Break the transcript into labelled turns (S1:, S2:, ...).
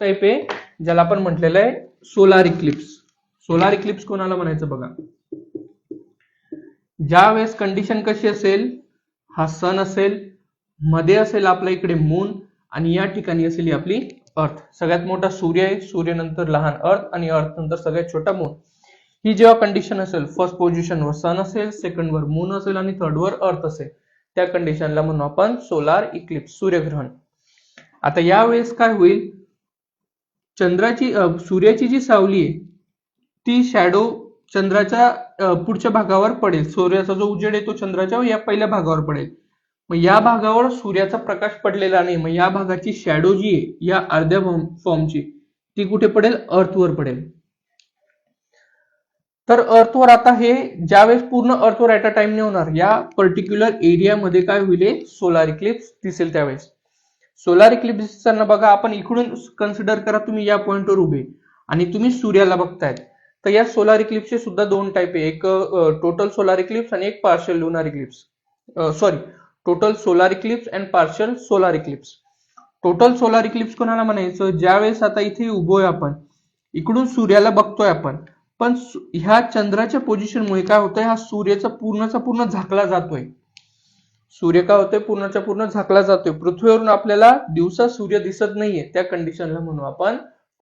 S1: Type आहे ज्याला आपण म्हटलेलं आहे सोलार इक्लिप्स. सोलार इक्लिप्स कोणाला म्हणायचं बघा, ज्या वेळेस कंडिशन कशी असेल, हा सन असेल, मध्ये असेल आपल्या इकडे मून आणि या ठिकाणी असेल ही आपली अर्थ. सगळ्यात मोठा सूर्य आहे, सूर्यानंतर लहान अर्थ आणि अर्थ नंतर सगळ्यात छोटा मून. ही जेव्हा कंडिशन असेल, फर्स्ट पोझिशनवर सन असेल, सेकंड वर मून असेल आणि थर्ड वर अर्थ असेल, त्या कंडिशनला म्हणू आपण सोलार इक्लिप्स, सूर्यग्रहण. आता यावेळेस काय होईल, चंद्राची सूर्याची जी सावली आहे ती शॅडो चंद्राच्या पुढच्या भागावर पडेल. सूर्याचा जो उजेड आहे तो चंद्राच्या या पहिल्या भागावर पडेल. मग या भागावर सूर्याचा प्रकाश पडलेला नाही, मग या भागाची शॅडो जी आहे या अर्ध्या फॉर्मची ती कुठे पडेल, अर्थवर पडेल. तर अर्थवर आता हे ज्यावेळेस पूर्ण अर्थवर ऍट अ टाइम नाही होणार, या पर्टिक्युलर एरियामध्ये काय होईल, सोलार इक्लिप्स दिसेल. त्यावेळेस सोलार इक्लिप्स दिसताना बघा, आपण इकडून कन्सिडर करा, तुम्ही या पॉइंटवर उभे आणि तुम्ही सूर्याला बघतायत. तर या सोलार इक्लिप्सचे सुद्धा दोन टाइप आहे, एक टोटल सोलार इक्लिप्स आणि एक partial lunar Eclipse. Sorry, total solar Eclipse and partial solar Eclipse. Total solar Eclipse कोणाला म्हणायचं, ज्यावेळेस आता इथे उभोय आपण, इकडून सूर्याला बघतोय आपण, पण ह्या चंद्राच्या पोझिशनमुळे काय होतंय, हा सूर्याचा पूर्णचा पूर्ण झाकला जातोय. सूर्य काय होतोय, पूर्णच्या पूर्ण झाकला जातोय. पृथ्वीवरून आपल्याला दिवसा सूर्य दिसत नाहीये, त्या कंडिशनला म्हणू आपण